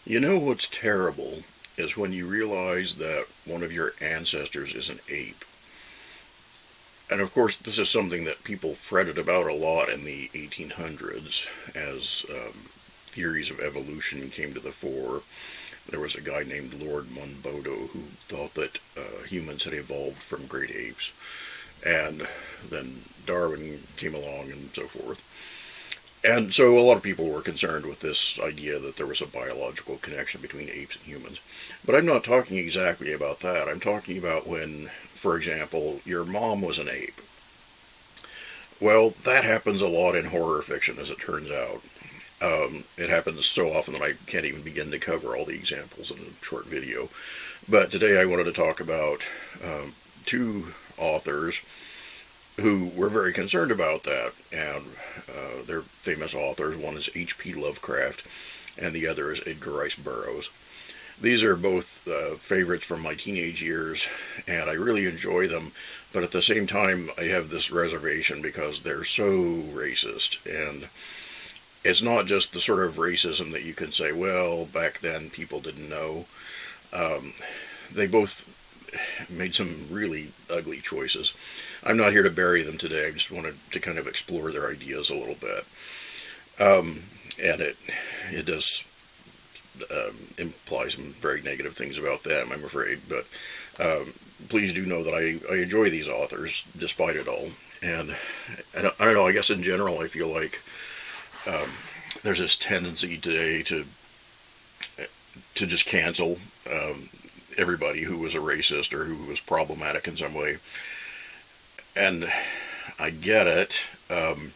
You know what's terrible is when you realize that one of your ancestors is an ape. And of course, this is something that people fretted about a lot in the 1800s as theories of evolution came to the fore. There was a guy named Lord Monboddo who thought that humans had evolved from great apes. And then Darwin came along and so forth. And so a lot of people were concerned with this idea that there was a biological connection between apes and humans. But I'm not talking exactly about that. I'm talking about when, for example, your mom was an ape. Well, that happens a lot in horror fiction, as it turns out. It happens so often that I can't even begin to cover all the examples in a short video. But today I wanted to talk about two authors who were very concerned about that, and they're famous authors. One is H.P. Lovecraft, and the other is Edgar Rice Burroughs. These are both favorites from my teenage years, and I really enjoy them, but at the same time I have this reservation because they're so racist, and it's not just the sort of racism that you can say, well, back then people didn't know. They both made some really ugly choices. I'm not here to bury them today. I just wanted to kind of explore their ideas a little bit. And it does imply some very negative things about them, I'm afraid. But please do know that I enjoy these authors despite it all. And I don't know, I guess in general I feel like there's this tendency today to just cancel everybody who was a racist or who was problematic in some way. And I get it. And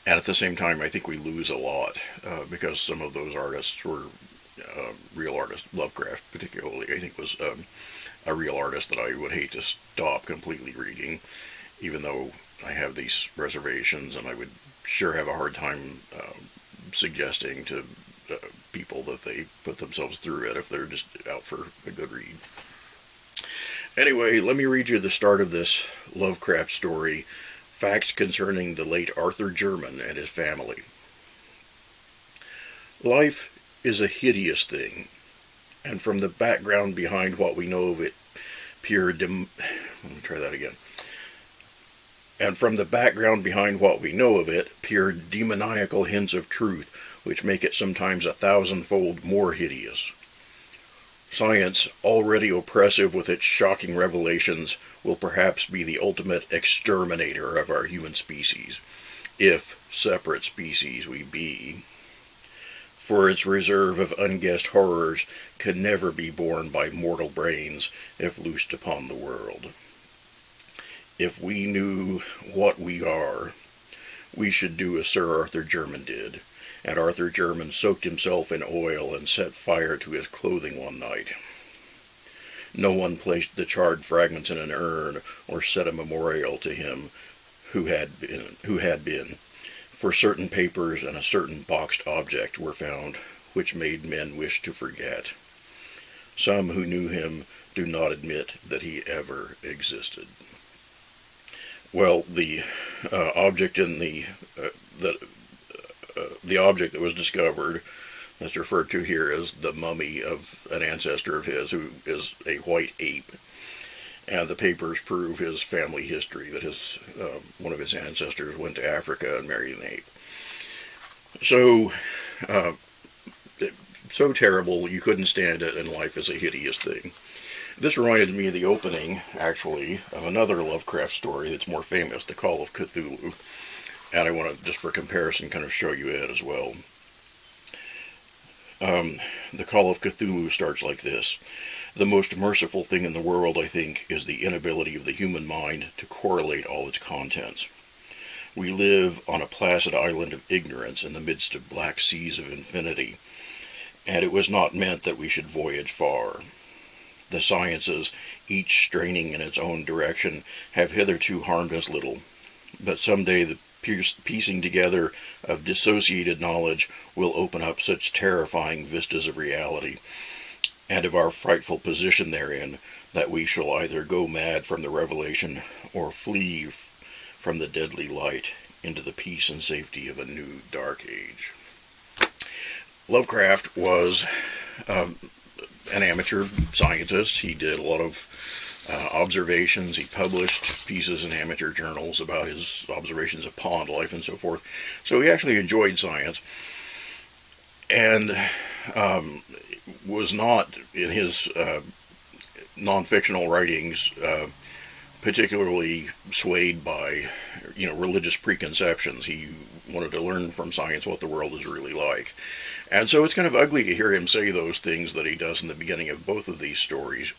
at the same time, I think we lose a lot because some of those artists were real artists. Lovecraft, particularly, I think was a real artist that I would hate to stop completely reading, even though I have these reservations, and I would sure have a hard time suggesting to people that they put themselves through it if they're just out for a good read. Anyway, let me read you the start of this Lovecraft story, Facts Concerning the Late Arthur Jermyn and His Family. Life is a hideous thing, and from the background behind what we know of it, let me try that again. And from the background behind what we know of it, peer demoniacal hints of truth, which make it sometimes 1,000-fold more hideous. Science, already oppressive with its shocking revelations, will perhaps be the ultimate exterminator of our human species, if separate species we be. For its reserve of unguessed horrors can never be borne by mortal brains if loosed upon the world. If we knew what we are, we should do as Sir Arthur Jermyn did, and Arthur Jermyn soaked himself in oil and set fire to his clothing one night. No one placed the charred fragments in an urn or set a memorial to him who had been, for certain papers and a certain boxed object were found which made men wish to forget. Some who knew him do not admit that he ever existed. Well, the object in the object that was discovered, that's referred to here as the mummy of an ancestor of his who is a white ape. And the papers prove his family history, that his one of his ancestors went to Africa and married an ape. So, so terrible you couldn't stand it, and life is a hideous thing. This reminded me of the opening, actually, of another Lovecraft story that's more famous, The Call of Cthulhu. And I want to, just for comparison, kind of show you it as well. The Call of Cthulhu starts like this. The most merciful thing in the world, I think, is the inability of the human mind to correlate all its contents. We live on a placid island of ignorance in the midst of black seas of infinity, and it was not meant that we should voyage far. The sciences, each straining in its own direction, have hitherto harmed us little, but someday the piecing together of dissociated knowledge will open up such terrifying vistas of reality, and of our frightful position therein, that we shall either go mad from the revelation, or flee from the deadly light into the peace and safety of a new dark age. Lovecraft was an amateur scientist. He did a lot of observations. He published pieces in amateur journals about his observations of pond life and so forth. So he actually enjoyed science, and was not, in his non-fictional writings, particularly swayed by, religious preconceptions. He wanted to learn from science what the world is really like. And so it's kind of ugly to hear him say those things that he does in the beginning of both of these stories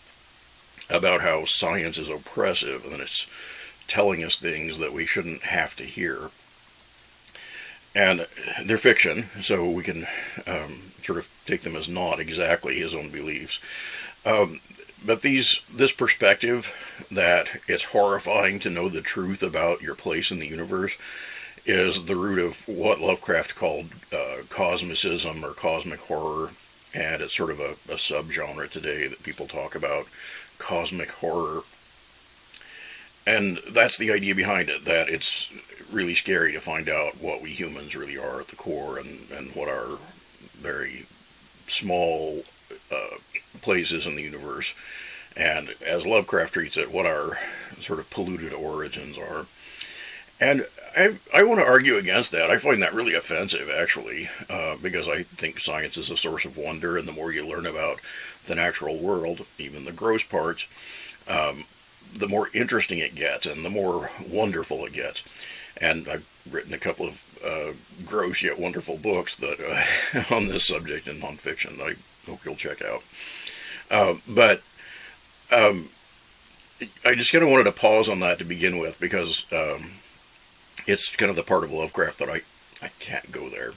about how science is oppressive and it's telling us things that we shouldn't have to hear. And they're fiction, so we can sort of take them as not exactly his own beliefs. But this perspective that it's horrifying to know the truth about your place in the universe is the root of what Lovecraft called cosmicism or cosmic horror, and it's sort of a subgenre today that people talk about, cosmic horror. And that's the idea behind it, that it's really scary to find out what we humans really are at the core, and what our very small places in the universe, and as Lovecraft treats it, what our sort of polluted origins are. And I want to argue against that. I find that really offensive, actually, because I think science is a source of wonder, and the more you learn about the natural world, even the gross parts, the more interesting it gets, and the more wonderful it gets. And I've written a couple of gross yet wonderful books that on this subject in nonfiction that I hope you'll check out. But I just kind of wanted to pause on that to begin with, because it's kind of the part of Lovecraft that I can't go there.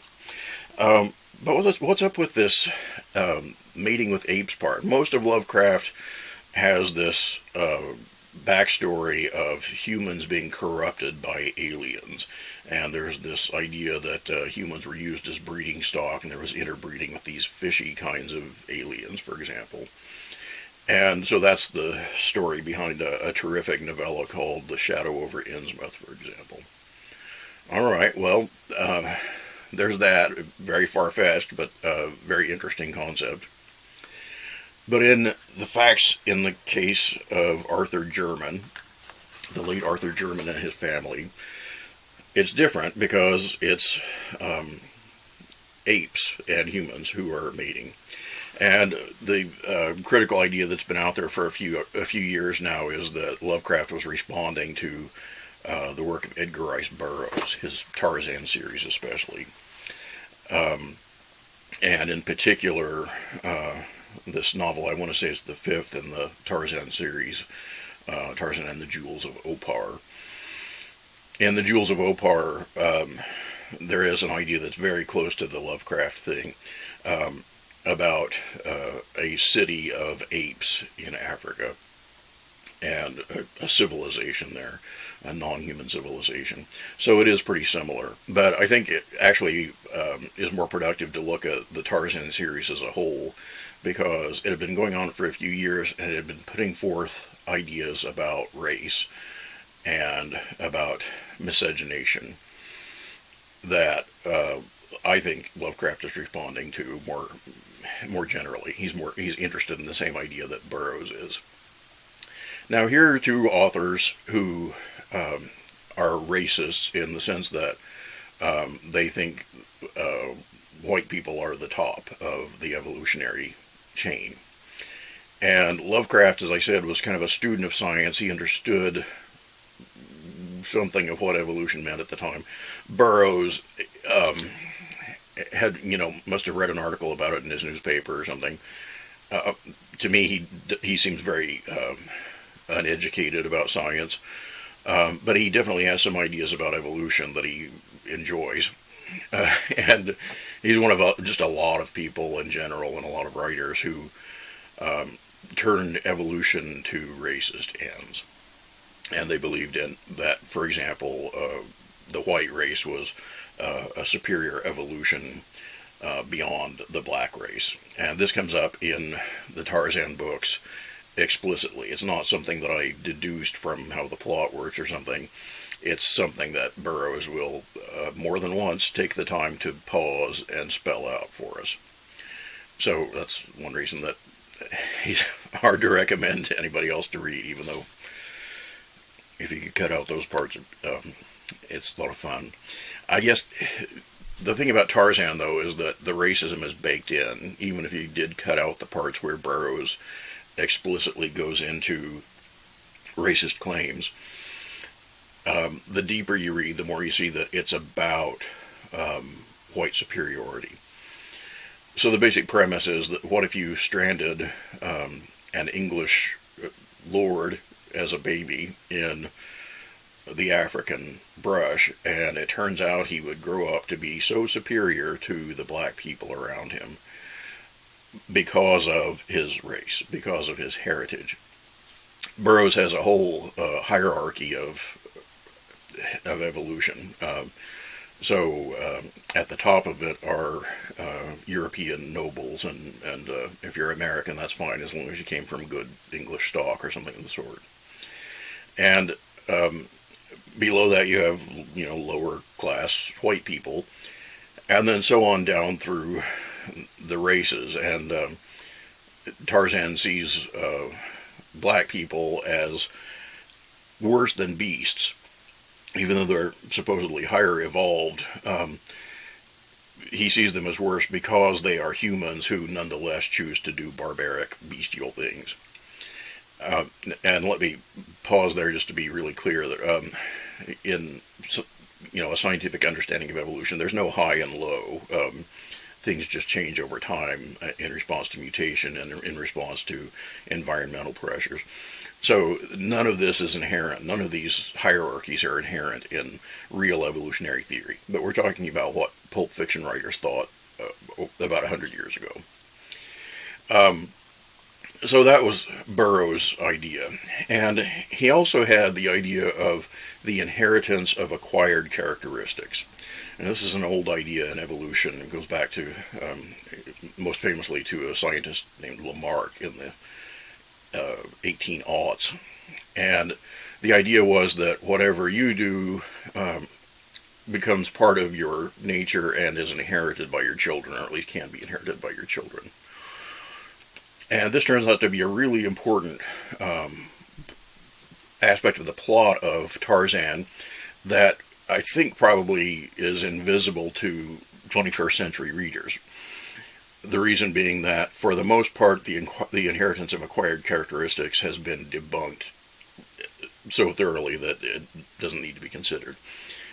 But what's up with this mating with apes part? Most of Lovecraft has this backstory of humans being corrupted by aliens. And there's this idea that humans were used as breeding stock, and there was interbreeding with these fishy kinds of aliens, for example. And so that's the story behind a terrific novella called The Shadow over Innsmouth, for example. All right, well, there's that. Very far-fetched, but very interesting concept. But in the facts, in the case of Arthur Jermyn, the late Arthur Jermyn and his family, it's different because it's apes and humans who are mating. And the critical idea that's been out there for a few years now is that Lovecraft was responding to the work of Edgar Rice Burroughs, his Tarzan series especially. And in particular, this novel, I want to say it's the fifth in the Tarzan series, Tarzan and the Jewels of Opar. In the Jewels of Opar, there is an idea that's very close to the Lovecraft thing, about a city of apes in Africa, and a civilization there, a non-human civilization. So it is pretty similar. But I think it actually is more productive to look at the Tarzan series as a whole, because it had been going on for a few years, and it had been putting forth ideas about race and about miscegenation that I think Lovecraft is responding to more generally. He's interested in the same idea that Burroughs is. Now, here are two authors who are racists in the sense that they think white people are the top of the evolutionary chain. And Lovecraft, as I said, was kind of a student of science. He understood something of what evolution meant at the time. Burroughs must have read an article about it in his newspaper or something. To me, he seems very uneducated about science, but he definitely has some ideas about evolution that he enjoys. And he's one of just a lot of people in general, and a lot of writers who turned evolution to racist ends. And they believed in that, for example, the white race was a superior evolution beyond the black race. And this comes up in the Tarzan books explicitly. It's not something that I deduced from how the plot works or something. It's something that Burroughs will, more than once, take the time to pause and spell out for us. So that's one reason that he's hard to recommend to anybody else to read, even though if you could cut out those parts, it's a lot of fun. I guess the thing about Tarzan, though, is that the racism is baked in, even if you did cut out the parts where Burroughs explicitly goes into racist claims. The deeper you read, the more you see that it's about white superiority. So the basic premise is that what if you stranded an English lord as a baby in the African brush, and it turns out he would grow up to be so superior to the black people around him because of his race, because of his heritage. Burroughs has a whole hierarchy of evolution. At the top of it are European nobles, and if you're American, that's fine as long as you came from good English stock or something of the sort. And below that you have, lower class white people, and then so on down through the races. And Tarzan sees black people as worse than beasts, even though they're supposedly higher evolved. He sees them as worse because they are humans who nonetheless choose to do barbaric, bestial things. And let me pause there just to be really clear that in a scientific understanding of evolution, there's no high and low. Things just change over time in response to mutation and in response to environmental pressures. So none of this is inherent. None of these hierarchies are inherent in real evolutionary theory. But we're talking about what Pulp Fiction writers thought about 100 years ago. So that was Burroughs' idea. And he also had the idea of the inheritance of acquired characteristics. And this is an old idea in evolution. It goes back to, most famously, to a scientist named Lamarck in the 1800s. And the idea was that whatever you do becomes part of your nature and is inherited by your children, or at least can be inherited by your children. And this turns out to be a really important aspect of the plot of Tarzan that I think probably is invisible to 21st century readers. The reason being that, for the most part, the inheritance of acquired characteristics has been debunked so thoroughly that it doesn't need to be considered.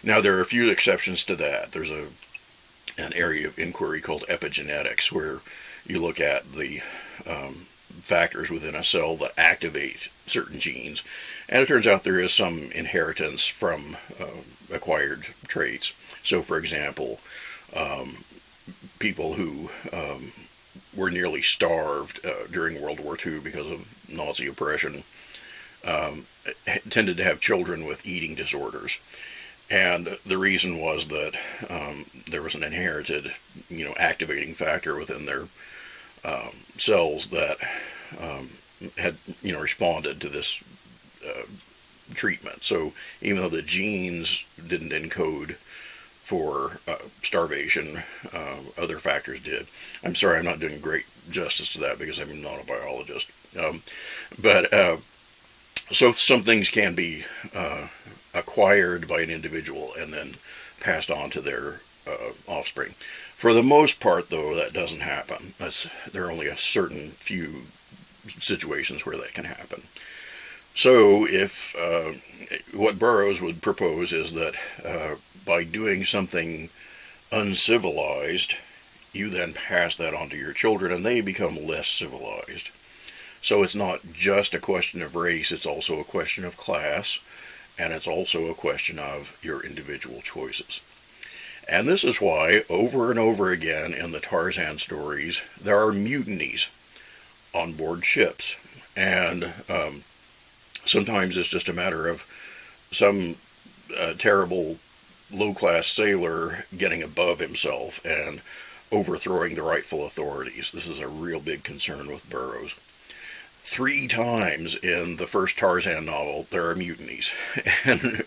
Now, there are a few exceptions to that. There's an area of inquiry called epigenetics, where you look at the factors within a cell that activate certain genes, and it turns out there is some inheritance from acquired traits. So, for example, people who were nearly starved during World War II because of Nazi oppression tended to have children with eating disorders. And the reason was that there was an inherited, activating factor within their cells that had, responded to this treatment. So even though the genes didn't encode for starvation, other factors did. I'm sorry, I'm not doing great justice to that because I'm not a biologist. So some things can be acquired by an individual and then passed on to their offspring. For the most part, though, that doesn't happen. There are only a certain few situations where that can happen. So if what Burroughs would propose is that by doing something uncivilized, you then pass that on to your children and they become less civilized. So it's not just a question of race, it's also a question of class, and it's also a question of your individual choices. And this is why, over and over again in the Tarzan stories, there are mutinies on board ships. And sometimes it's just a matter of some terrible low-class sailor getting above himself and overthrowing the rightful authorities. This is a real big concern with Burroughs. 3 times in the first Tarzan novel there are mutinies, and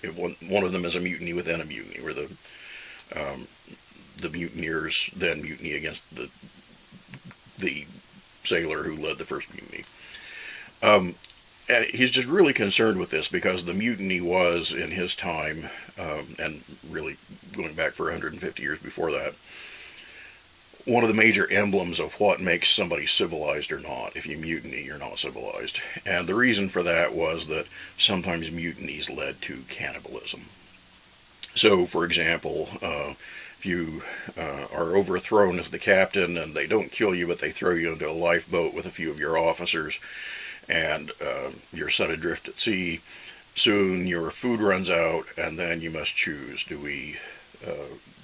one of them is a mutiny within a mutiny, where the mutineers then mutiny against the sailor who led the first mutiny. And he's just really concerned with this because the mutiny was, in his time, and really going back for 150 years before that, one of the major emblems of what makes somebody civilized or not. If you mutiny, you're not civilized. And the reason for that was that sometimes mutinies led to cannibalism. So, for example, if you are overthrown as the captain and they don't kill you, but they throw you into a lifeboat with a few of your officers, and you're set adrift at sea, soon your food runs out, and then you must choose. Do we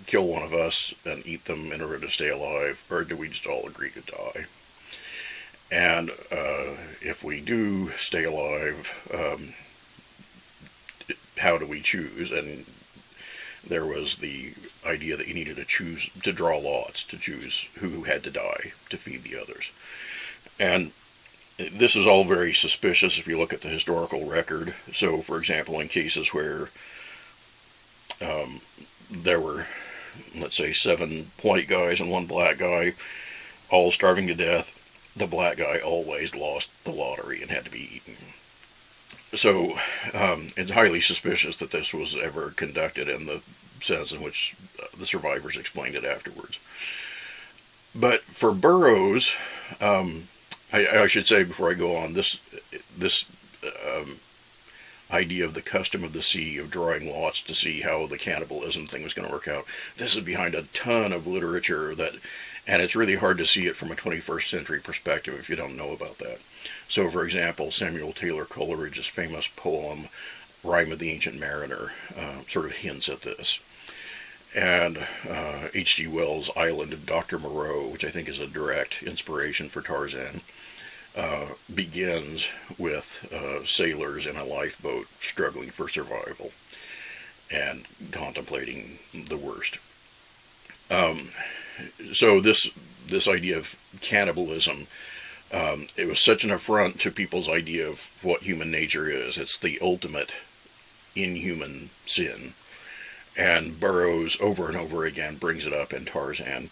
kill one of us and eat them in order to stay alive, or do we just all agree to die? And if we do stay alive, how do we choose? And there was the idea that you needed to choose, to draw lots, to choose who had to die to feed the others. And this is all very suspicious if you look at the historical record. So, for example, in cases where there were, let's say, 7 white guys and 1 black guy, all starving to death, the black guy always lost the lottery and had to be eaten. So, it's highly suspicious that this was ever conducted in the sense in which the survivors explained it afterwards. But for Burroughs, I should say before I go on, this idea of the custom of the sea, of drawing lots to see how the cannibalism thing was going to work out, this is behind a ton of literature and it's really hard to see it from a 21st century perspective if you don't know about that. So, for example, Samuel Taylor Coleridge's famous poem, Rime of the Ancient Mariner, sort of hints at this. And H.G. Wells' Island of Dr. Moreau, which I think is a direct inspiration for Tarzan, begins with sailors in a lifeboat struggling for survival and contemplating the worst. So this idea of cannibalism, it was such an affront to people's idea of what human nature is. It's the ultimate inhuman sin. And Burroughs, over and over again, brings it up in Tarzan.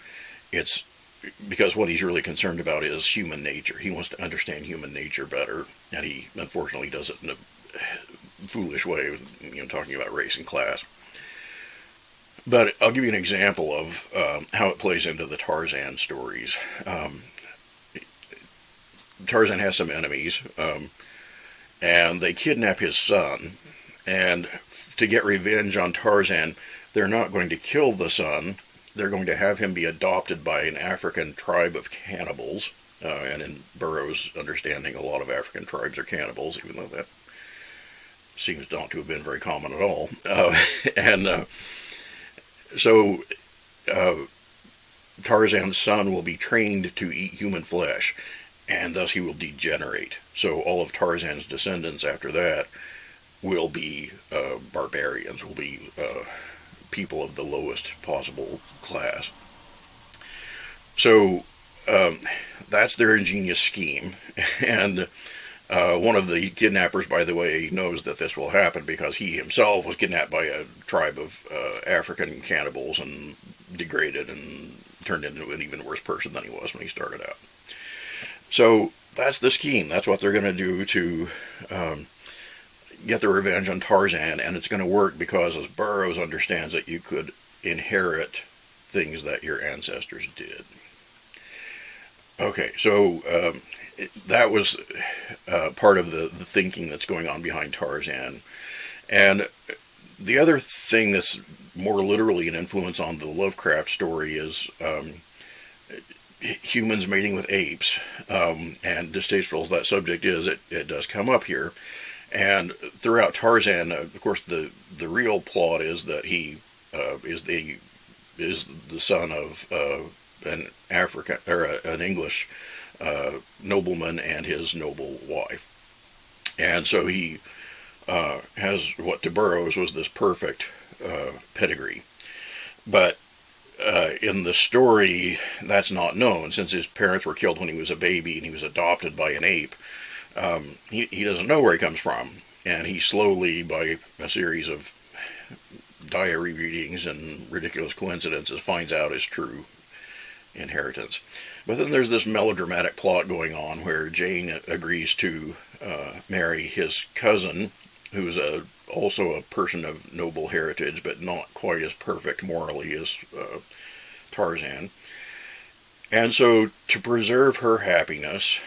It's because what he's really concerned about is human nature. He wants to understand human nature better, and he unfortunately does it in a foolish way, talking about race and class. But I'll give you an example of how it plays into the Tarzan stories. Tarzan has some enemies, and they kidnap his son, and to get revenge on Tarzan, they're not going to kill the son. They're going to have him be adopted by an African tribe of cannibals. And in Burroughs' understanding, a lot of African tribes are cannibals, even though that seems not to have been very common at all. So Tarzan's son will be trained to eat human flesh, and thus he will degenerate. So all of Tarzan's descendants after that will be barbarians, will be people of the lowest possible class. So that's their ingenious scheme. And one of the kidnappers, by the way, knows that this will happen because he himself was kidnapped by a tribe of African cannibals and degraded and turned into an even worse person than he was when he started out. So that's the scheme. That's what they're going to do to get the revenge on Tarzan, and it's going to work because, as Burroughs understands it, you could inherit things that your ancestors did. Okay, so that was part of the thinking that's going on behind Tarzan. And the other thing that's more literally an influence on the Lovecraft story is humans mating with apes. And distasteful as that subject is, it does come up here. And throughout Tarzan, of course, the real plot is that he is the son of an African or an English nobleman and his noble wife, and so he has what to Burroughs was this perfect pedigree. But in the story, that's not known, since his parents were killed when he was a baby and he was adopted by an ape. He doesn't know where he comes from, and he slowly, by a series of diary readings and ridiculous coincidences, finds out his true inheritance. But then there's this melodramatic plot going on where Jane agrees to marry his cousin, who's also a person of noble heritage, but not quite as perfect morally as Tarzan. And so, to preserve her happiness,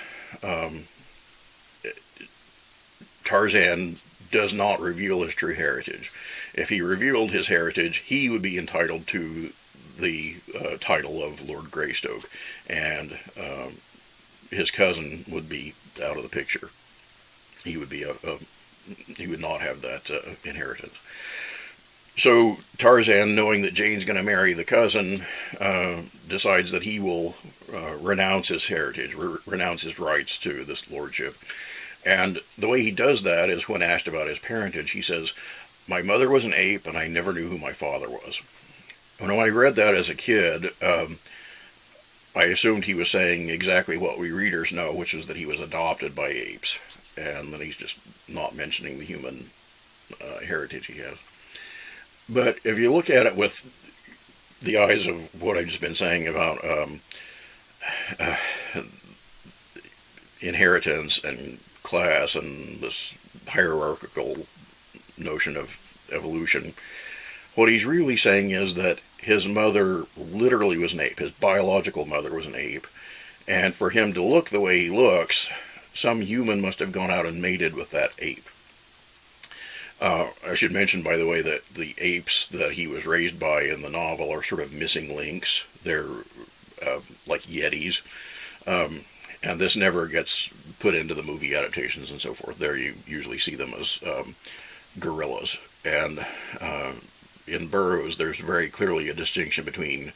Tarzan does not reveal his true heritage. If he revealed his heritage, he would be entitled to the title of Lord Greystoke, and his cousin would be out of the picture. He would be he would not have that inheritance. So Tarzan, knowing that Jane's going to marry the cousin, decides that he will renounce his heritage, renounce his rights to this lordship. And the way he does that is, when asked about his parentage, he says, "My mother was an ape, and I never knew who my father was." When I read that as a kid, I assumed he was saying exactly what we readers know, which is that he was adopted by apes, and that he's just not mentioning the human heritage he has. But if you look at it with the eyes of what I've just been saying about inheritance and class and this hierarchical notion of evolution, what he's really saying is that his mother literally was an ape. His biological mother was an ape. And for him to look the way he looks, some human must have gone out and mated with that ape. I should mention, by the way, that the apes that he was raised by in the novel are sort of missing links. They're like yetis. And this never gets put into the movie adaptations and so forth. There you usually see them as gorillas. And in Burroughs, there's very clearly a distinction between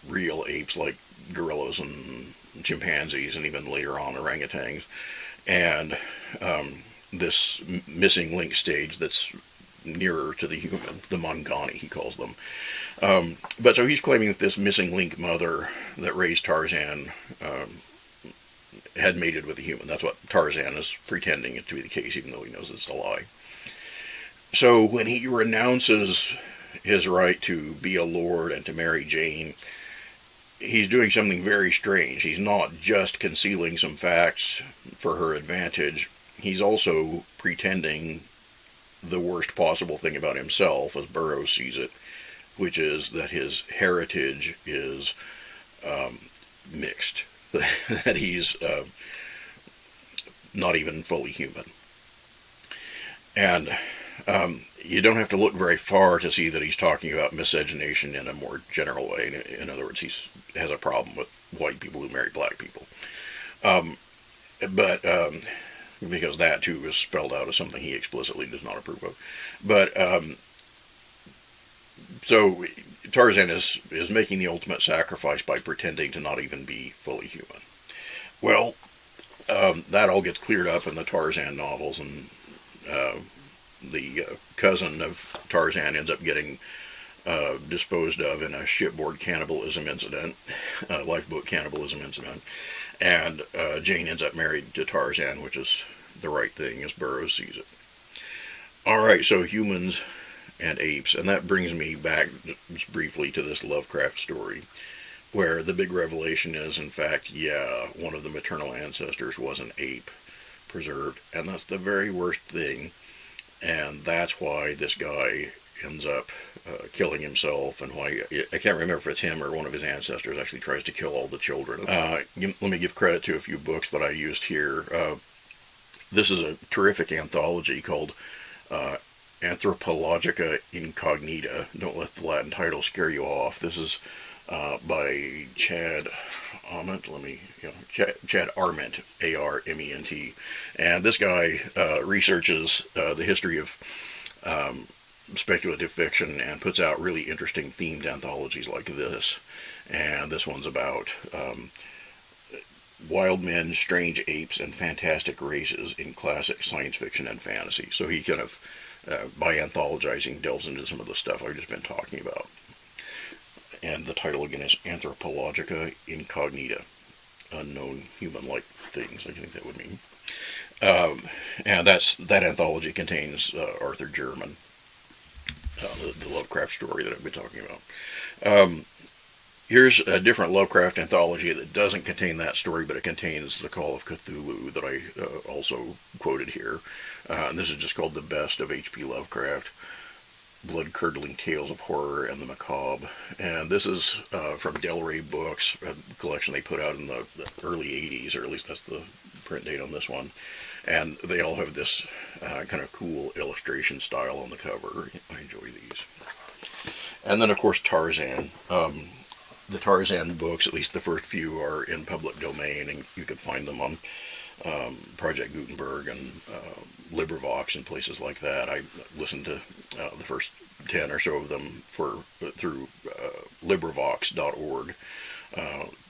real apes like gorillas and chimpanzees, and even later on orangutans, and this missing link stage that's nearer to the human, the Mangani, he calls them. But so he's claiming that this missing link mother that raised Tarzan had mated with a human. That's what Tarzan is pretending it to be the case, even though he knows it's a lie. So when he renounces his right to be a lord and to marry Jane, he's doing something very strange. He's not just concealing some facts for her advantage. He's also pretending the worst possible thing about himself, as Burroughs sees it, which is that his heritage is mixed, that he's not even fully human. And you don't have to look very far to see that he's talking about miscegenation in a more general way. In other words, he has a problem with white people who marry black people. But because that too is spelled out as something he explicitly does not approve of. But so Tarzan is making the ultimate sacrifice by pretending to not even be fully human. Well, that all gets cleared up in the Tarzan novels, and the cousin of Tarzan ends up getting disposed of in a shipboard cannibalism incident, lifeboat cannibalism incident, and Jane ends up married to Tarzan, which is the right thing as Burroughs sees it. Alright, so humans and apes, and that brings me back just briefly to this Lovecraft story, where the big revelation is, in fact, one of the maternal ancestors was an ape preserved, and that's the very worst thing. And that's why this guy ends up killing himself, and why, I can't remember if it's him or one of his ancestors, actually tries to kill all the children. Let me give credit to a few books that I used here. This is a terrific anthology called Anthropologica Incognita. Don't let the Latin title scare you off. This is by Chad Arment. Chad Arment, A-R-M-E-N-T. And this guy researches the history of speculative fiction and puts out really interesting themed anthologies like this. And this one's about wild men, strange apes, and fantastic races in classic science fiction and fantasy. So he kind of, by anthologizing, delves into some of the stuff I've just been talking about. And the title again is Anthropologica Incognita. unknown human-like things, I think that would mean. And that anthology contains Arthur Jermyn, the Lovecraft story that I've been talking about. Here's a different Lovecraft anthology that doesn't contain that story, but it contains The Call of Cthulhu that I also quoted here. And this is just called The Best of H.P. Lovecraft, Blood-Curdling Tales of Horror and the Macabre. And this is from Del Rey Books, a collection they put out in the early 80s, or at least that's the print date on this one. And they all have this kind of cool illustration style on the cover. I enjoy these. And then, of course, Tarzan. The Tarzan books, at least the first few, are in public domain, and you can find them on Project Gutenberg and LibriVox and places like that. I listened to the first 10 or so of them through LibriVox.org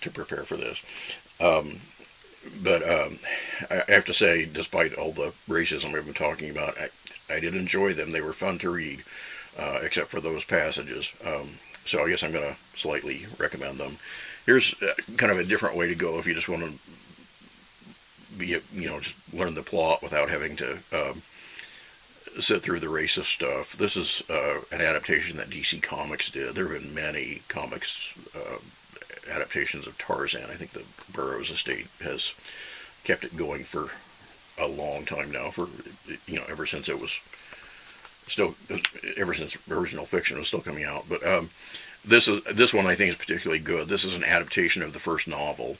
to prepare for this. But I have to say, despite all the racism we've been talking about, I did enjoy them. They were fun to read, except for those passages. So I guess I'm going to slightly recommend them. Here's kind of a different way to go if you just want to just learn the plot without having to sit through the racist stuff. This is an adaptation that DC Comics did. There have been many comics adaptations of Tarzan. I think the Burroughs estate has kept it going for a long time now, ever since original fiction was still coming out. But this one I think is particularly good. This is an adaptation of the first novel,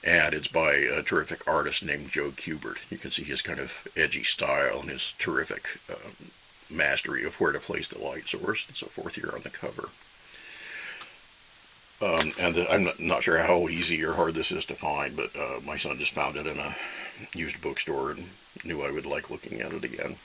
and it's by a terrific artist named Joe Kubert. You can see his kind of edgy style and his terrific mastery of where to place the light source and so forth here on the cover. I'm not sure how easy or hard this is to find, but my son just found it in a used bookstore and knew I would like looking at it again.